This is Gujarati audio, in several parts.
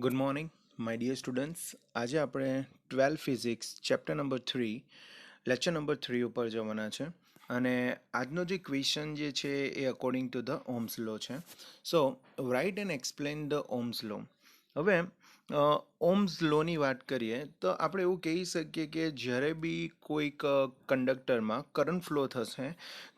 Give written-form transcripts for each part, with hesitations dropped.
Good morning my dear students. આજે આપણે 12 physics chapter number 3 lecture number 3 ઉપર જવાના છે અને આજનો જે ક્વેશ્ચન જે છે એ અકોર્ડિંગ ટુ ધ ઓમ્સ લો છે. સો રાઇટ એન્ડ એક્સપ્લેન ધ ઓમ્સ લો. હવે ઓમ્સ લોની વાત કરીએ તો આપણે એવું કહી શકીએ કે જ્યારે બી કોઈક કંડક્ટરમાં કરંટ ફ્લો થશે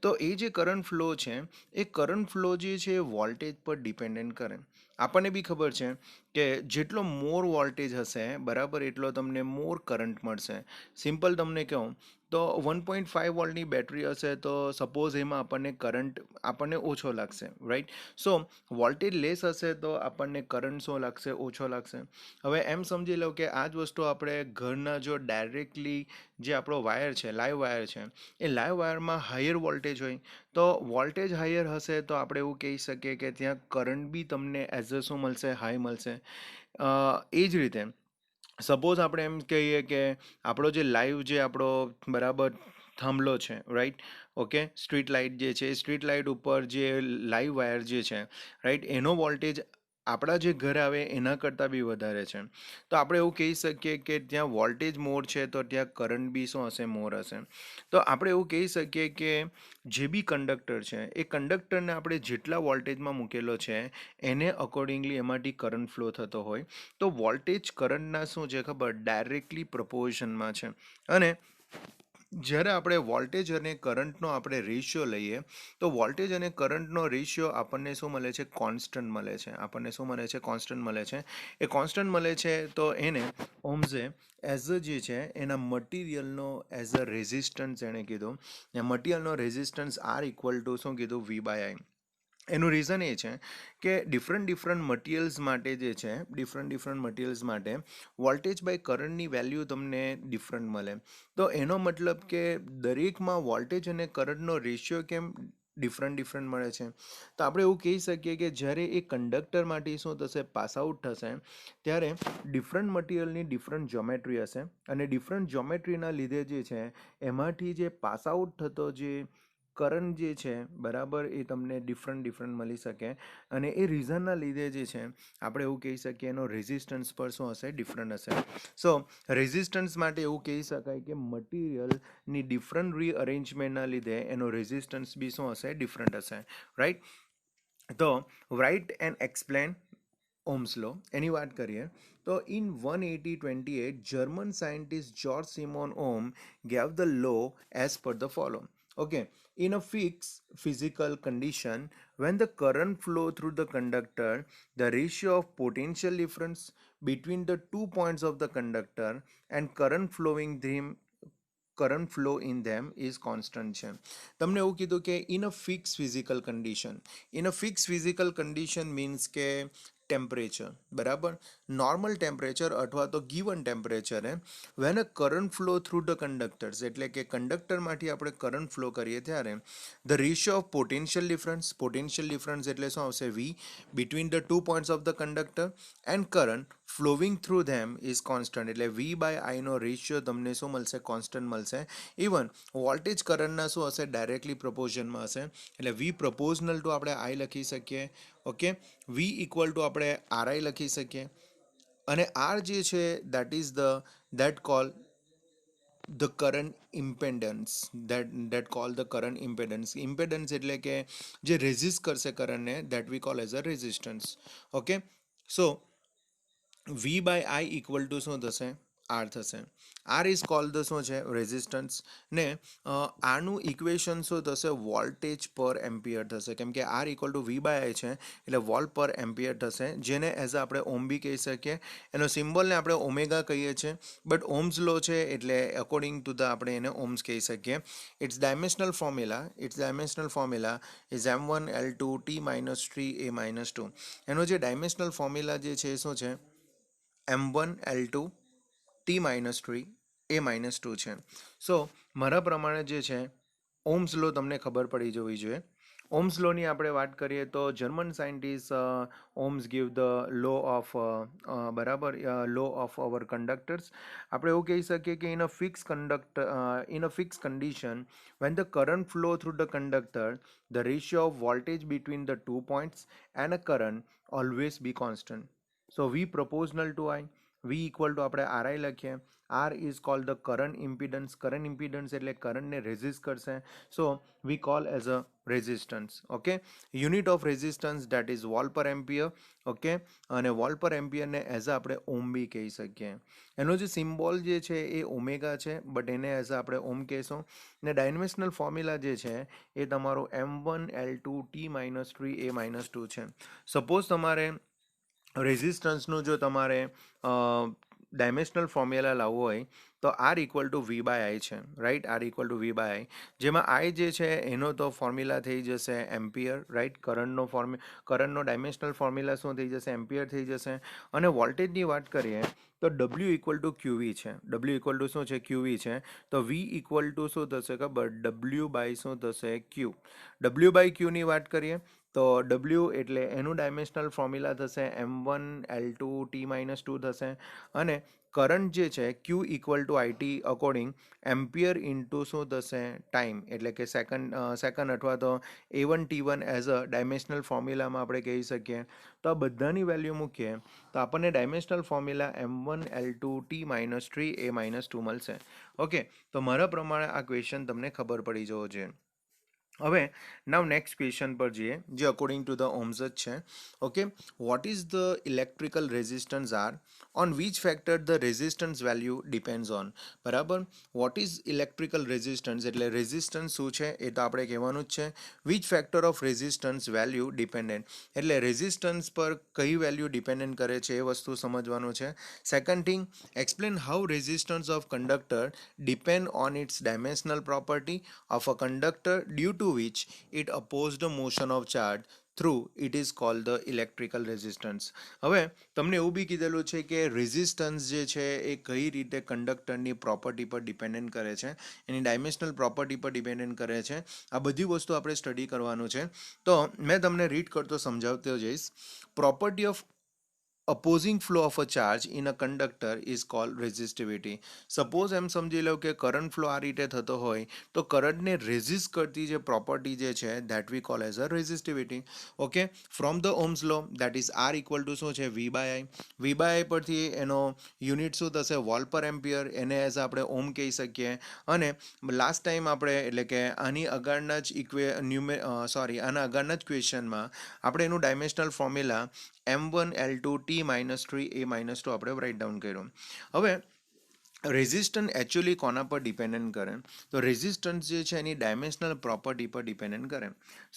તો એ જે કરંટ ફ્લો છે એ કરંટ ફ્લો જે છે એ વોલ્ટેજ પર ડિપેન્ડન્ટ કરે. આપણને બી ખબર છે કે જેટલો મોર વોલ્ટેજ હશે બરાબર એટલો તમને મોર કરંટ મળશે. સિમ્પલ તમને કહું તો 1.5 વોલ્ટની બેટરી હશે તો સપોઝ એમાં આપણને કરંટ આપણને ઓછો લાગશે, રાઈટ. સો વોલ્ટેજ લેસ હશે તો આપણને કરંટ શું લાગશે? ઓછો લાગશે. હવે એમ સમજી લો કે આ જ વસ્તુ આપણે ઘરના જો ડાયરેક્ટલી જે આપણો વાયર છે, લાઈવ વાયર છે, એ લાઈવ વાયરમાં હાયર વોલ્ટેજ હોય તો વોલ્ટેજ હાયર હશે તો આપણે એવું કહી શકીએ કે ત્યાં કરંટ બી તમને એઝ અ શું મળશે? હાઈ મળશે. એ જ રીતે સપોઝ આપણે એમ કહીએ કે આપણો જે લાઈવ જે આપણો બરાબર થાંભલો છે, રાઈટ. ઓકે, સ્ટ્રીટ લાઇટ જે છે એ સ્ટ્રીટ લાઇટ ઉપર જે લાઈવ વાયર જે છે, રાઈટ, એનો વોલ્ટેજ આપણા જે ઘરે આવે એના કરતાં બી વધારે છે. તો આપણે એવું કહી શકીએ કે ત્યાં વોલ્ટેજ મોર છે તો ત્યાં કરંટ બી શું હશે? મોર હશે. તો આપણે એવું કહી શકીએ કે જે બી કંડક્ટર છે એ કંડક્ટરને આપણે જેટલા વોલ્ટેજમાં મૂકેલો છે એને અકોર્ડિંગલી એમાંથી કરંટ ફ્લો થતો હોય તો વોલ્ટેજ કરંટના શું છે ખબર? ડાયરેક્ટલી પ્રપોર્શનમાં છે. અને જ્યારે આપણે વોલ્ટેજ અને કરંટનો આપણે રેશિયો લઈએ તો વોલ્ટેજ અને કરંટનો રેશિયો આપણને શું મળે છે? કોન્સ્ટન્ટ મળે છે. આપણને શું મળે છે? કોન્સ્ટન્ટ મળે છે. એ કોન્સ્ટન્ટ મળે છે તો એને ઓમ્સે એઝ અ જે છે એના મટીરિયલનો એઝ અ રેઝિસ્ટન્સ એણે કીધું. મટીરિયલનો રેઝિસ્ટન્સ આર ઇક્વલ ટુ શું કીધું? વી બાય આઈ. એનું રીઝન એ છે કે ડિફરન્ટ મટીરિયલ્સ માટે જે છે ડિફરન્ટ મટીરિયલ્સ માટે વોલ્ટેજ બાય કરંટની વેલ્યુ તમને ડિફરન્ટ મળે. તો એનો મતલબ કે દરેકમાં વોલ્ટેજ અને કરંટનો રેશિયો કેમ ડિફરન્ટ મળે છે? તો આપણે એવું કહી શકીએ કે જ્યારે એ કંડક્ટરમાંથી શું થશે? પાસ આઉટ થશે ત્યારે ડિફરન્ટ મટીરિયલની ડિફરન્ટ જ્યોમેટ્રી હશે અને ડિફરન્ટ જ્યોમેટ્રીના લીધે જે છે એમાંથી જે પાસ આઉટ થતો જે કરંટ જે છે બરાબર એ તમને ડિફરન્ટ મળી શકે અને એ રીઝનના લીધે જે છે આપણે એવું કહી શકીએ એનો રેઝિસ્ટન્સ પર શું હશે? ડિફરન્ટ હશે. સો રેઝિસ્ટન્સ માટે એવું કહી શકાય કે મટીરિયલની ડિફરન્ટ રીઅરેન્જમેન્ટના લીધે એનો રેઝિસ્ટન્સ બી શું હશે? ડિફરન્ટ હશે, રાઈટ. તો રાઇટ એન્ડ એક્સપ્લેન ઓમ્સ લો એની વાત કરીએ તો in 1828 German scientist George Simon Om gave the law as per the follow. Okay, in a fixed physical condition, when the current flow through the conductor, the ratio of potential difference between the 2 points of the conductor and current flow in them is constant છે. તમને એવું કીધું કે in a fix physical condition. In a fix physical condition means કે ટેમ્પરેચર, બરાબર, નોર્મલ ટેમ્પરેચર અથવા તો ગીવન ટેમ્પરેચરે when a current flow through the conductors એટલે કે કંડક્ટરમાંથી આપણે કરંટ ફ્લો કરીએ ત્યારે the ratio of potential difference એટલે શું આવશે? V between the 2 points of the conductor and current flowing through them is constant એટલે વી બાય આઈનો રેશિયો તમને શું મળશે? કોન્સ્ટન્ટ મળશે. ઇવન વોલ્ટેજ કરંટના શું હશે? ડાયરેક્ટલી પ્રપોઝનમાં હશે એટલે વી પ્રપોઝનલ ટુ આપણે આઈ લખી શકીએ. ઓકે, વી ઇક્વલ ટુ આપણે આરઆઈ લખી શકીએ અને આર જે છે that call the current impedance impedance એટલે કે જે રેઝિસ્ટ કરશે કરંટને that we call as a resistance. Okay, so V by I equal to શું થશે? આર થશે. આર ઇઝ કોલ ધ શું છે? રેઝિસ્ટન્સ. ને આનું ઇક્વેશન શું થશે? વોલ્ટેજ પર એમ્પિયર થશે કેમ કે R equal to V by I છે એટલે વોલ્ટ પર એમ્પિયર થશે જેને એઝ આપણે ઓમ બી કહી શકીએ. એનો સિમ્બોલને આપણે ઓમેગા કહીએ છીએ બટ ઓમ્સ લો છે એટલે અકોર્ડિંગ ટુ ધ આપણે એને ઓમ્સ કહી શકીએ. Its dimensional formula is M1L2T-3A-2. એનો જે ડાયમેન્શનલ ફોર્મ્યુલા જે છે એ શું છે? M1L2T-3A-2 છે. સો મારા પ્રમાણે જે છે ઓમ્સ લો તમને ખબર પડી જવી જોઈએ. ઓમ્સ લોની આપણે વાત કરીએ તો German scientist Ohm's give the law of બરાબર લો ઓફ અવર કંડક્ટર્સ. આપણે એવું કહી શકીએ કે in a fix condition when the current flow through the conductor, the ratio of voltage between the 2 points and a current always be constant. So V proportional to I, V equal to આપણે RI લખીએ. R is called the current impedance. Current impedance એટલે કરંટને રેઝિસ્ટ કરશે. So we call as a resistance. Okay, unit of resistance that is volt પર એમ્પિયર. ઓકે, અને વોલ્ટ પર એમ્પિયરને એઝ આપણે ઓમ બી કહી શકીએ. એનો જે સિમ્બોલ જે છે એ ઓમેગા છે, બટ એને એઝ આપણે ઓમ કહેશું. ને ડાયમેન્શનલ ફોર્મ્યુલા જે છે એ તમારો M1L2T-3A-2 છે. સપોઝ તમારે રેઝિસ્ટન્સનું જો તમારે ડાયમેન્શનલ ફોર્મ્યુલા લાવવું હોય તો R equal to V by I છે, right. R equal to V by I, જેમાં આઈ જે છે એનો તો ફોર્મ્યુલા થઈ જશે એમ્પિયર, રાઈટ. કરંટનો ડાયમેન્શનલ ફોર્મ્યુલા શું થઈ જશે? એમ્પિયર થઈ જશે. અને વોલ્ટેજની વાત કરીએ તો ડબલ્યુ ઇક્વલ ટુ ક્યુવી છે. ડબલ્યુ ઇક્વલ ટુ શું છે? ક્યુવી છે. તો વી ઇક્વલ ટુ શું થશે ખબર? ડબલ્યુ બાય શું થશે? ક્યુ. ડબલ્યુ બાય ક્યુની વાત કરીએ તો ડબલ્યુ એટલે એનું ડાયમેન્શનલ ફોર્મ્યુલા થશે M1L2T-2 થશે. અને કરંટ જે છે Q equal to I T according ampere into શું થશે? ટાઈમ, એટલે કે સેકન્ડ અથવા તો A1T1 એઝ અ ડાયમેન્શનલ ફોર્મ્યુલામાં આપણે કહી શકીએ. તો આ બધાની વેલ્યુ મૂકીએ તો આપણને ડાયમેન્શનલ ફોર્મ્યુલા M1L2T-3A-2 મળશે. ઓકે, તો મારા પ્રમાણે આ ક્વેશ્ચન તમને ખબર પડી જવો જોઈએ. હવે નાવ નેક્સ્ટ ક્વેશ્ચન પર જઈએ, જે અકોર્ડિંગ ટુ ધ ઓહ્મ્સ જ છે. Okay, what is the electrical resistance R? On which factor the resistance value depends on? બરાબર. વોટ ઇઝ ઇલેક્ટ્રિકલ રેઝિસ્ટન્સ એટલે રેઝિસ્ટન્સ શું છે એ તો આપણે કહેવાનું જ છે. Which factor of resistance value dependent એટલે રેઝિસ્ટન્સ પર કઈ વેલ્યુ ડિપેન્ડન્ટ કરે છે એ વસ્તુ સમજવાનું છે. Second thing, explain how resistance of conductor depend on it's dimensional property of a conductor due to which it opposed the motion of charge through it is called the electrical resistance. હવે તમને એવું બી કીધેલું છે કે રેઝિસ્ટન્સ જે છે એ કઈ રીતે કંડક્ટરની પ્રોપર્ટી પર ડિપેન્ડન્ટ કરે છે, એની ડાયમેન્શનલ પ્રોપર્ટી પર ડિપેન્ડન્ટ કરે છે. આ બધી વસ્તુ આપણે સ્ટડી કરવાનું છે. તો મેં તમને રીડ કરતો સમજાવતો જઈશ. Property of opposing flow of a charge in a conductor is called resistivity. Suppose એમ સમજી લો કે કરંટ ફ્લો આ રીતે થતો હોય તો કરંટને રેઝિસ્ટ કરતી જે પ્રોપર્ટી જે છે that we call as a resistivity. Okay, from the Ohm's law that is R equal to શું છે? વી બાય આઈ. વી બાય આઈ પરથી એનો યુનિટ શું થશે? વોલ્ટ પર એમ્પિયર, એને એઝ આપણે ઓમ કહી શકીએ. અને લાસ્ટ ટાઈમ આપણે એટલે કે આની આગળના જ આના આગળના જ ક્વેશ્ચનમાં આપણે એનું ડાયમેન્શનલ ફોર્મ્યુલા M1L2T-3A-2 આપણે રાઇટ ડાઉન કર્યું. હવે રેઝિસ્ટન્સ એકચ્યુઅલી કોના પર ડિપેન્ડન્ટ કરે? તો રેઝિસ્ટન્સ જે છે એની ડાયમેન્શનલ પ્રોપર્ટી પર ડિપેન્ડન્ટ કરે.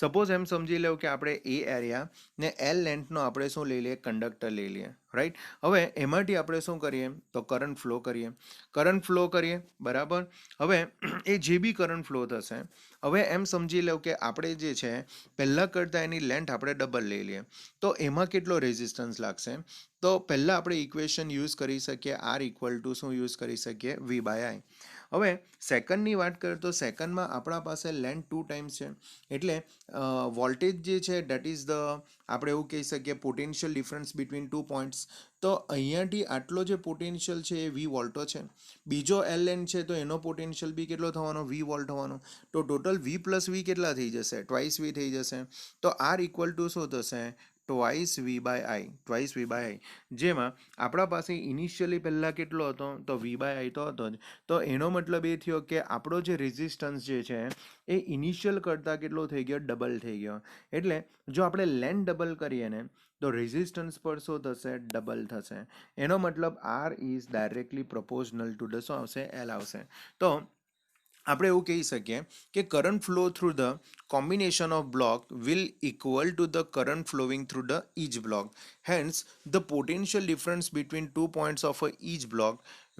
સપોઝ એમ સમજી લો કે આપણે એ એરિયા ને એલ લેન્થનો આપણે શું લઈ લઈએ? કંડક્ટર લઈ લઈએ, રાઈટ. હવે એમાંથી આપણે શું કરીએ? તો કરંટ ફ્લો કરીએ. બરાબર. હવે એ જે બી કરંટ ફ્લો થશે, હવે એમ સમજી લો કે આપણે જે છે પહેલાં કરતાં એની લેન્થ આપણે ડબલ લઈ લઈએ તો એમાં કેટલો રેઝિસ્ટન્સ લાગશે? તો પહેલાં આપણે ઇક્વેશન યુઝ કરી શકીએ આર ઇક્વલ ટુ શું યુઝ કરી શકીએ? વી બાય આઈ. હવે સેકન્ડની વાત કરીએ તો સેકન્ડમાં આપણા પાસે લેન્થ 2 ટાઈમ્સ છે, એટલે વોલ્ટેજ જે છે ડેટ ઇઝ ધ આપણે એવું કહી શકીએ પોટેન્શિયલ ડિફરન્સ બિટવીન 2 પોઈન્ટ્સ. તો અહીંયાથી આટલો જે પોટેન્શિયલ છે એ વી વોલ્ટો છે. બીજો એલ લેન્થ છે તો એનો પોટેન્શિયલ બી કેટલો થવાનો? વી વોલ્ટ થવાનો. તો ટોટલ વી પ્લસ વી કેટલા થઈ જશે? ટ્વાઇસ વી થઈ જશે. તો આર ઇક્વલ ટુ શું થશે? Twice V by I. જેમાં આપણા પાસે ઇનિશિયલી પહેલાં કેટલો હતો? તો વી બાય આઈ તો હતો જ. તો એનો મતલબ એ થયો કે આપણો જે રેઝિસ્ટન્સ જે છે એ ઇનિશિયલ કરતાં કેટલો થઈ ગયો? ડબલ થઈ ગયો. એટલે જો આપણે લેન્થ ડબલ કરીએ ને તો રેઝિસ્ટન્સ પર શું થશે? ડબલ થશે. એનો મતલબ R is directly proportional to the શું આવશે? એલ આવશે. તો આપણે એવું કહી શકીએ કે current flow through the combination of block will equal to the current flowing through the each block. Hence, the potential difference between 2 points of each block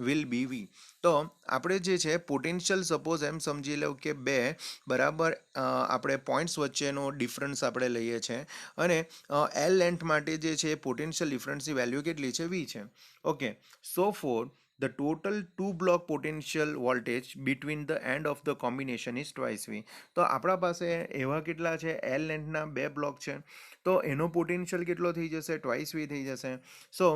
will be V. તો આપણે જે છે પોટેન્શિયલ સપોઝ એમ સમજી લો કે બે બરાબર આપણે પોઈન્ટ્સ વચ્ચેનો ડિફરન્સ આપણે લઈએ છીએ અને એલ લેન્થ માટે જે છે પોટેન્શિયલ ડિફરન્સની વેલ્યુ કેટલી છે? વી છે. Okay, so for the total two block potential voltage between the end of the combination is twice V. તો આપણા પાસે એવા કેટલા છે L લેન્થના બે બ્લોક છે, તો એનો પોટેન્શિયલ કેટલો થઈ જશે, ટ્વાઇસ V થઈ જશે. સો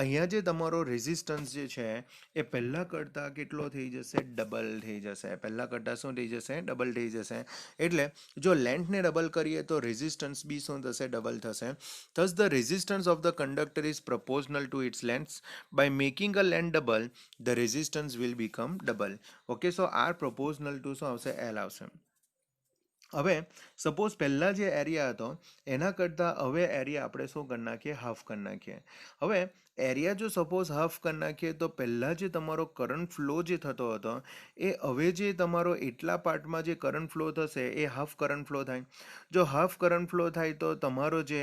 અહીંયા જે તમારો રેઝિસ્ટન્સ જે છે એ પહેલાં કરતાં કેટલો થઈ જશે, ડબલ થઈ જશે. પહેલાં કરતાં શું થઈ જશે, ડબલ થઈ જશે. એટલે જો લેન્થને ડબલ કરીએ તો રેઝિસ્ટન્સ બી શું થશે, ડબલ થશે. Thus the resistance of the conductor is proportional to its length. By making a length double, the resistance will become double. Okay, so R proportional to શું આવશે, L આવશે. હવે સપોઝ પહેલાં જે એરિયા હતો એના કરતાં હવે એરિયા આપણે શું કરી નાખીએ, હાફ કરી નાખીએ. હવે એરિયા જો સપોઝ હાફ કરી નાખીએ તો પહેલાં જે તમારો કરંટ ફ્લો જે થતો હતો એ હવે જે તમારો એટલા પાર્ટમાં જે કરંટ ફ્લો થશે એ હાફ કરંટ ફ્લો થાય. જો હાફ કરંટ ફ્લો થાય તો તમારો જે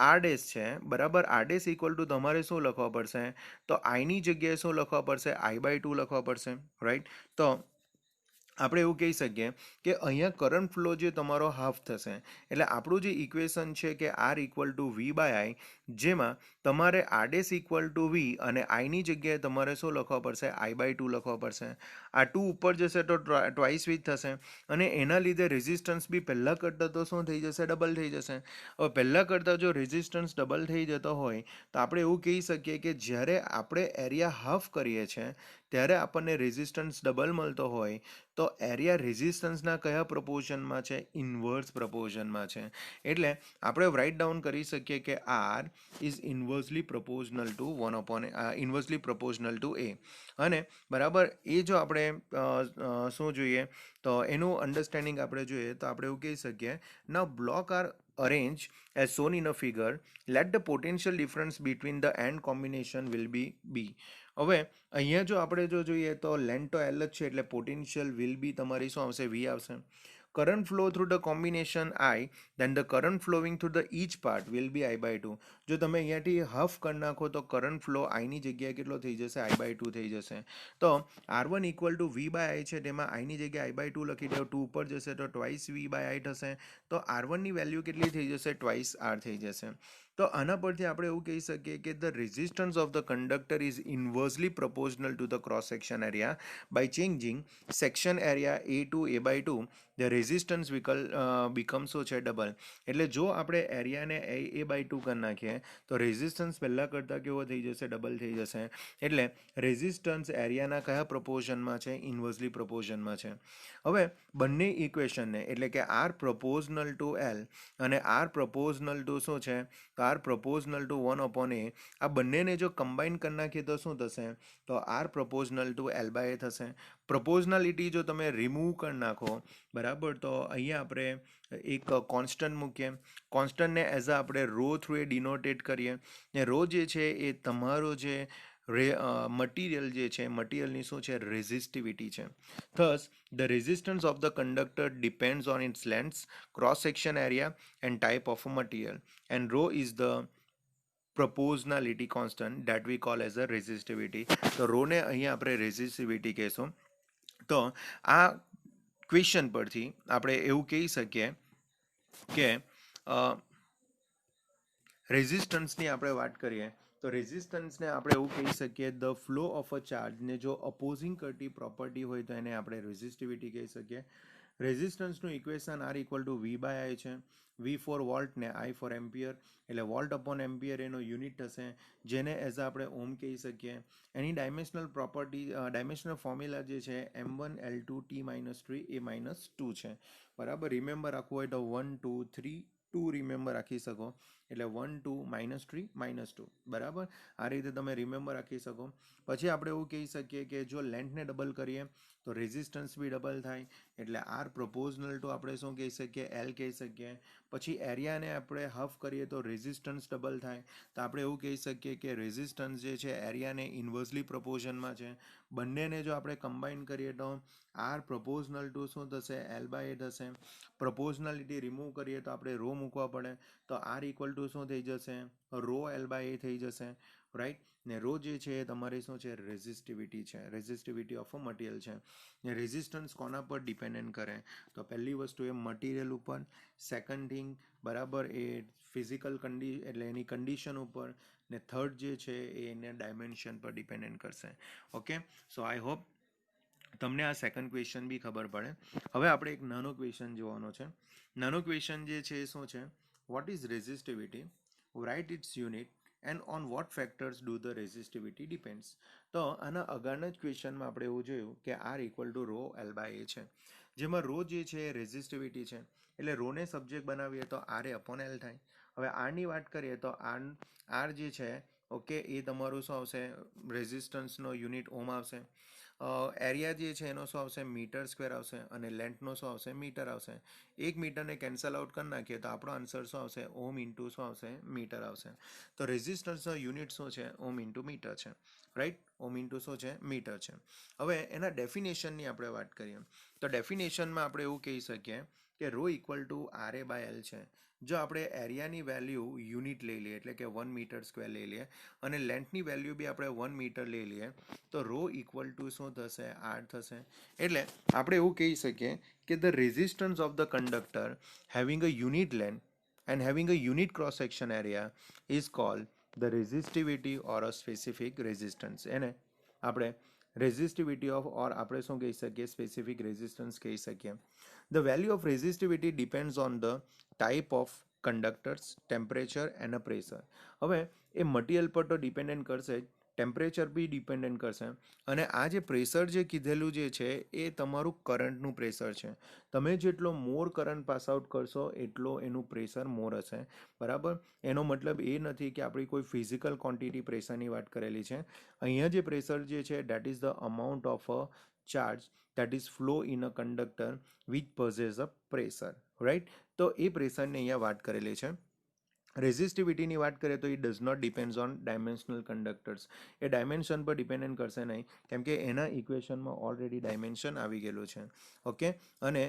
આરડેસ છે બરાબર, આરડેસ ઇક્વલ ટુ તમારે શું લખવા પડશે, તો આઈની જગ્યાએ શું લખવા પડશે, I/2 લખવા પડશે, રાઈટ. તો આપણે એવું કહી શકીએ કે અહીંયા કરંટ ફ્લો જે તમારો હાફ થશે, એટલે આપણું જે ઇક્વેશન છે કે R ઇક્વલ ટુ V/I, જેમાં તમારે આરડેસ ઇક્વલ ટુ V અને આઈની જગ્યાએ તમારે શું લખવા પડશે, I/2 લખવા પડશે. આ 2 ઉપર જશે તો ટ્વાઇસ V થશે અને એના લીધે રેઝિસ્ટન્સ બી પહેલાં કરતાં તો શું થઈ જશે, ડબલ થઈ જશે. હવે પહેલાં કરતાં જો રેઝિસ્ટન્સ ડબલ થઈ જતો હોય તો આપણે એવું કહી શકીએ કે જ્યારે આપણે એરિયા હાફ કરીએ છીએ ત્યારે આપણને રેઝિસ્ટન્સ ડબલ મળતો હોય તો એરિયા રેઝિસ્ટન્સના કયા પ્રપોર્શનમાં છે, ઇન્વર્સ પ્રપોર્શનમાં છે. એટલે આપણે રાઇટ ડાઉન કરી શકીએ કે R is inversely proportional to inversely proportional to A. અને બરાબર એ જો આપણે શું જોઈએ તો એનું અન્ડરસ્ટેન્ડિંગ આપણે જોઈએ તો આપણે એવું કહી શકીએ, now block are arrange as shown in a figure, let the potential difference between the end combination will be B. હવે અહીંયા જો આપણે જો જોઈએ તો લેન્થ તો L જ છે એટલે પોટેન્શિયલ વિલ બી તમારી શું આવશે, V આવશે. Current flow through the combination I, then the current flowing through the each part will be I/2. જો તમે અહીંયાથી હાફ કરી નાખો તો કરંટ ફ્લો આઈની જગ્યાએ કેટલો થઈ જશે, I/2 થઈ જશે. તો R1 ઇક્વલ ટુ V/I છે, તેમાં આઈની જગ્યાએ I/2 લખી દો, 2 ઉપર જશે તો ટ્વાઇસ V/I થશે. તો R1ની વેલ્યુ કેટલી થઈ જશે, ટ્વાઇસ R થઈ જશે. તો આના પરથી આપણે એવું કહી શકીએ કે the resistance of the conductor is inversely proportional to the cross section area. By changing section area A to A/2, the resistance becomes શું છે, ડબલ. એટલે જો આપણે એરિયાને A/2 કરી નાખીએ તો રેઝિસ્ટન્સ પહેલાં કરતાં કેવો થઈ જશે, ડબલ થઈ જશે. એટલે રેઝિસ્ટન્સ એરિયાના કયા પ્રપોર્શનમાં છે, ઇન્વર્સલી પ્રપોર્શનમાં છે. હવે બંને ઇક્વેશનને એટલે કે R proportional to L અને R proportional to શું છે, R proportional to 1/A, આ બંનેને જો કમ્બાઈન કરી નાખીએ તો શું થશે, તો R proportional to L/A થશે. પ્રપોઝનાલિટી જો તમે રિમૂવ કરી નાખો બરાબર, તો અહીંયા આપણે એક કોન્સ્ટન્ટ મૂકીએ, કોન્સ્ટન્ટને એઝ અ આપણે રો થ્રુ એ ડિનોટેટ કરીએ. ને રો જે છે એ તમારો જે મટીરિયલ જે છે, મટીરિયલની શું છે, રેઝિસ્ટિવિટી છે. Thus, the resistance of the conductor depends on its length, cross-section area and type of material. And rho is the proportionality constant that we call as a resistivity. તો rho ને અહીંયા આપણે resistivity કહેશું. તો આ ક્વેશ્ચન પરથી આપણે એવું કહી શકીએ કે રેઝિસ્ટન્સની આપણે વાત કરીએ તો રેઝિસ્ટન્સને આપણે એવું કહી શકીએ, ધ ફ્લો ઓફ અ ચાર્જને જો અપોઝિંગ કરતી પ્રોપર્ટી હોય તો એને આપણે રેઝિસ્ટિવિટી કહી શકીએ. રેઝિસ્ટન્સનું equation R equal to V/I છે. V ફોર વોલ્ટ ને I ફોર એમ્પિયર, એટલે વોલ્ટ અપોન એમ્પિયર એનો યુનિટ થશે, જેને એઝ આપણે ઓમ કહી શકીએ. એની ડાયમેન્શનલ પ્રોપર્ટી, ડાયમેન્શનલ ફોર્મ્યુલા જે છે M1 L2 T-3 A-2 છે. બરાબર, રિમેમ્બર રાખવું હોય તો 1 2 3 2 રિમેમ્બર રાખી શકો, એટલે 1 2 -3 -2 બરાબર. આ રીતે તમે રિમેમ્બર રાખી શકો. પછી આપણે એવું કહી શકીએ કે જો લેન્થને ડબલ કરીએ તો રેઝિસ્ટન્સ બી ડબલ થાય, એટલે R proportional to આપણે શું કહી શકીએ, L કહી શકીએ. પછી એરિયાને આપણે હાફ કરીએ તો રેઝિસ્ટન્સ ડબલ થાય, તો આપણે એવું કહી શકીએ કે રેઝિસ્ટન્સ જે છે એરિયાને ઇન્વર્સલી પ્રપોર્શનમાં છે. બંનેને જો આપણે કમ્બાઈન કરીએ તો R proportional to શું થશે, L/A થશે. પ્રપોર્શનાલિટી રિમૂવ કરીએ તો આપણે રો મૂકવા પડે, તો R ઇક્વલ ટુ શું થઈ જશે, રો L/A થઈ જશે, રાઈટ. ને રો જે છે એ તમારી શું છે, રેઝિસ્ટિવિટી છે, રેઝિસ્ટિવિટી ઓફ અ મટીરિયલ છે. ને રેઝિસ્ટન્સ કોના પર ડિપેન્ડન્ટ કરે, તો પહેલી વસ્તુ એ મટીરિયલ ઉપર, સેકન્ડ થિંગ બરાબર એ ફિઝિકલ એટલે એની કન્ડિશન ઉપર, ને થર્ડ જે છે એ એને ડાયમેન્શન પર ડિપેન્ડન્ટ કરશે. ઓકે, સો આઈ હોપ તમને આ સેકન્ડ ક્વેશ્ચન બી ખબર પડે. હવે આપણે એક નાનો ક્વેશ્ચન જોવાનો છે. નાનો ક્વેશ્ચન જે છે એ શું છે? What is resistivity? Right its unit and on what factors do the resistivity depends. તો આના આગળના જ ક્વેશ્ચનમાં આપણે એવું જોયું કે R equal to rho L by A છે, જેમાં રો જે છે એ રેઝિસ્ટિવિટી છે, એટલે રોને સબ્જેક્ટ બનાવીએ તો આર એ અપોન એલ થાય. હવે આરની વાત કરીએ તો આર જે છે ઓકે એ તમારું શું આવશે? રેઝિસ્ટન્સનો યુનિટ ઓમ આવશે. એરિયા જે છે એનો શું આવશે? મીટર સ્ક્વેર આવશે. અને લેન્થનો શું આવશે? મીટર આવશે. 1 મીટરને કેન્સલ આઉટ કરી નાખીએ તો આપણો આન્સર શું આવશે? ઓમ ઇન્ટુ શું આવશે? મીટર આવશે. તો રેઝિસ્ટન્સનો યુનિટ શું છે? ઓમ ઇન્ટુ મીટર છે, રાઈટ? ઓમ ઇન્ટુ શું છે? મીટર છે. હવે એના ડેફિનેશનની આપણે વાત કરીએ તો ડેફિનેશનમાં આપણે એવું કહી શકીએ કે rho equal to R A by L છે. જો આપણે એરિયાની વેલ્યુ યુનિટ લઈ લઈએ એટલે કે 1 મીટર સ્ક્વેર લઈ લઈએ અને લેન્થની વેલ્યુ બી આપણે 1 મીટર લઈ લઈએ તો રો ઇક્વલ ટુ શું થશે? આર થશે. એટલે આપણે એવું કહી શકીએ કે the resistance of the conductor having a unit length and having a unit cross section area is called the resistivity or a specific resistance. એને આપણે resistivity of or આપણે શું કહી શકીએ? specific resistance કહી શકીએ. The value of resistivity depends on the type of conductors, temperature and a pressure. હવે એ મટીરિયલ પર તો ડિપેન્ડન્ટ કરશે જ, ટેમ્પરેચર બી ડિપેન્ડન્ટ કરશે, અને આ જે પ્રેશર જે કીધેલું જે છે એ તમારું કરંટનું પ્રેશર છે. તમે જેટલો મોર કરંટ પાસ આઉટ કરશો એટલો એનું પ્રેશર મોર હશે, બરાબર? એનો મતલબ એ નથી કે આપણી કોઈ ફિઝિકલ ક્વોન્ટિટી પ્રેશરની વાત કરેલી છે. અહીંયા જે પ્રેશર જે છે that is the amount of a charge that is flow in a conductor which possesses a pressure, right? તો એ પ્રેશરને અહીંયા વાત કરેલી છે. રેઝિસ્ટિવિટીની વાત કરીએ તો it does not depends on dimensional conductors. એ ડાયમેન્શન પર ડિપેન્ડન્ટ કરશે નહીં, કેમ કે એના ઇક્વેશનમાં ઓલરેડી ડાયમેન્શન આવી ગયેલું છે. ઓકે, અને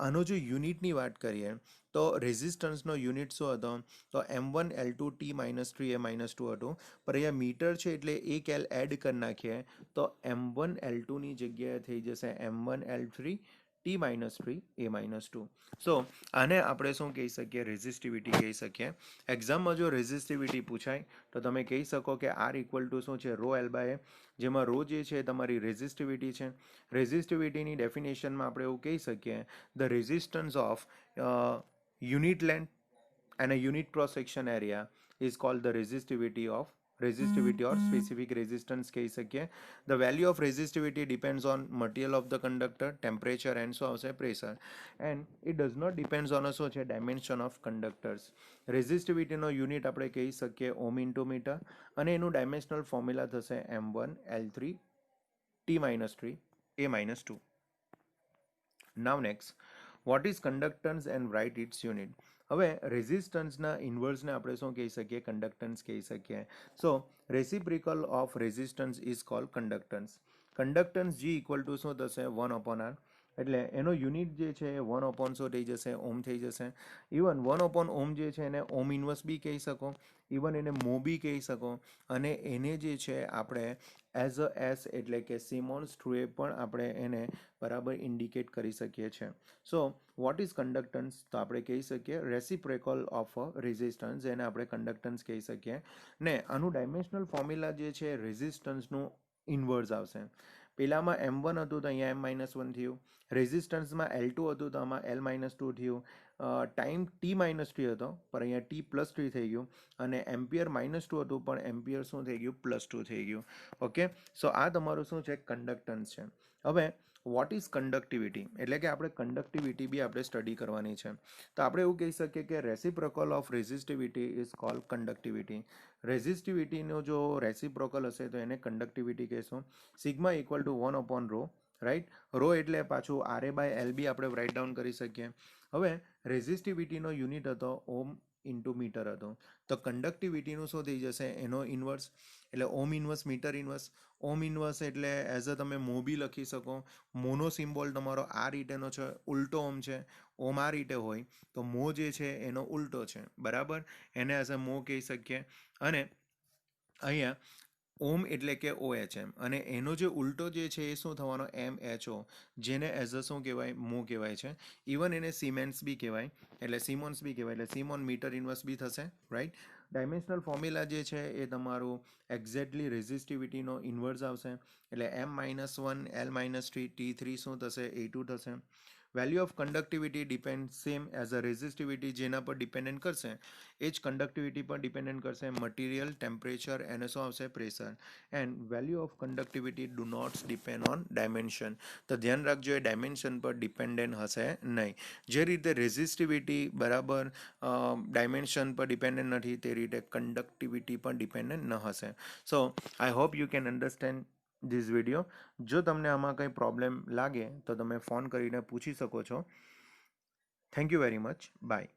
આનો જો યુનિટની વાત કરીએ તો રેઝિસ્ટન્સનો યુનિટ શું હતો? તો M1 L2 T-3 એ -2 હતું, પણ અહીંયા મીટર છે એટલે એક એલ એડ કરી નાખીએ તો M1 L2ની જગ્યાએ થઈ જશે M1 L3 T-3 એ -2. સો આને આપણે શું કહી શકીએ? રેઝિસ્ટિવિટી કહી શકીએ. એક્ઝામમાં જો રેઝિસ્ટિવિટી પૂછાય તો તમે કહી શકો કે આર ઇક્વલ ટુ શું છે? રો એલ બાય એ, જેમાં રો જે છે તમારી રેઝિસ્ટિવિટી છે. રેઝિસ્ટિવિટીની ડેફિનેશનમાં આપણે એવું કહી શકીએ the resistance of unit length and a unit cross section area is called the resistivity or specific resistance કહી શકીએ. The value of resistivity depends on material of the conductor, temperature and શું આવશે? pressure, and it does not depends on શું છે? dimension of conductors. રેઝિસ્ટિવિટીનો યુનિટ આપણે કહી શકીએ ઓમ ઇન્ટુ મીટર, અને એનું ડાયમેન્શનલ ફોર્મ્યુલા થશે M1 L3 T-3 A -2. Now next, what is conductance and write its unit? હવે રેઝિસ્ટન્સના ઇન્વર્સને આપણે શું કહી શકીએ? કંડક્ટન્સ કહી શકીએ. So reciprocal of resistance is called conductance. Conductance G equal to શું થશે? 1/R. એટલે એનો યુનિટ જે છે એ 1/, શું થઈ જશે? ઓમ થઈ જશે. ઇવન 1/, ઓમ જે છે એને ઓમ ઇન્વર્સ બી કહી શકો, ઇવન એને મો બી કહી શકો, અને એને જે છે આપણે એઝ અ એસ એટલે કે સિમોન્સ થ્રુએ પણ આપણે એને બરાબર ઇન્ડિકેટ કરી શકીએ છીએ. So what is conductance? તો આપણે કહી શકીએ રેસિપ્રોકલ ઓફ અ રેઝિસ્ટન્સ, એને આપણે કંડક્ટન્સ કહી શકીએ. ને આનું ડાયમેન્શનલ ફોર્મ્યુલા જે છે રેઝિસ્ટન્સનું ઇન્વર્સ આવશે. પેલામાં M1 હતું તો અહીંયા M-1 થયું, રેઝિસ્ટન્સમાં L2 હતું તો આમાં L-2 થયું, ટાઈમ T-3 હતો પણ અહીંયા T+3 થઈ ગયું, અને એમ્પિયર -2 હતું પણ એમ્પિયર શું થઈ ગયું? +2 થઈ ગયું. ઓકે, સો આ તમારું શું છે? કંડક્ટન્સ છે. હવે વોટ ઇઝ કંડક્ટિવિટી? એટલે કે આપણે કંડક્ટિવિટી બી આપણે સ્ટડી કરવાની છે. તો આપણે એવું કહી શકીએ કે reciprocal of resistivity is called conductivity. રેઝિસ્ટિવિટીનો જો રેસિપ્રોકલ હશે તો એને કંડક્ટિવિટી કહેશું. Sigma equal to 1/ρ, right? Rho એટલે પાછું આર એ બાય એલ બી આપણે રાઇટ ડાઉન કરી શકીએ. હવે રેઝિસ્ટિવિટીનો યુનિટ હતો ઓમ ઇન્ટુ મીટર હતો, તો કંડક્ટિવિટીનું શું થઈ જશે? એનો ઇન્વર્સ, એટલે ઓમ ઇન્વર્સ મીટર ઇન્વર્સ. ઓમ ઇન્વર્સ એટલે એઝ અ તમે મો બી લખી શકો. મોનો સિમ્બોલ તમારો આ રીતેનો છે, ઉલટો ઓમ છે. ઓમ આ રીતે હોય તો મો જે છે એનો ઉલટો છે, બરાબર? એને એઝ અ મો કહી શકીએ. અને અહીંયા ઓમ એટલે કે OHM, અને એનો જે ઉલટો જે છે એ શું થવાનો? MHO, જેને એઝ અ શું કહેવાય? મો કહેવાય છે. ઇવન એને સિમેન્સ બી કહેવાય, એટલે સિમોન્સ બી કહેવાય, એટલે સિમોન મીટર ઇન્વર્સ બી થશે, રાઈટ? ડાયમેન્શનલ ફોર્મ્યુલા જે છે એ તમારું એક્ઝેક્ટલી રેઝિસ્ટિવિટીનો ઇન્વર્સ આવશે, એટલે M-1 L-3 T3 શું થશે? A2 થશે. Value of conductivity depend same as a resistivity, જેના પર ડિપેન્ડન્ટ કરશે એ જ કન્ડક્ટિવિટી પર ડિપેન્ડન્ટ કરશે મટીરિયલ, ટેમ્પરેચર, એને શું આવશે? Pressure. And value of conductivity do not depend on dimension. તો ધ્યાન રાખજો, એ ડાયમેન્શન પર ડિપેન્ડન્ટ હશે નહીં. જે રીતે રેઝિસ્ટિવિટી બરાબર ડાયમેન્શન પર ડિપેન્ડન્ટ નથી, તે રીતે કન્ડક્ટિવિટી પર ડિપેન્ડન્ટ ન હશે. So I hope you can understand this video. જો તમને આમાં કંઈ પ્રોબ્લેમ લાગે તો તમે ફોન કરીને પૂછી શકો છો. Thank you very much. By.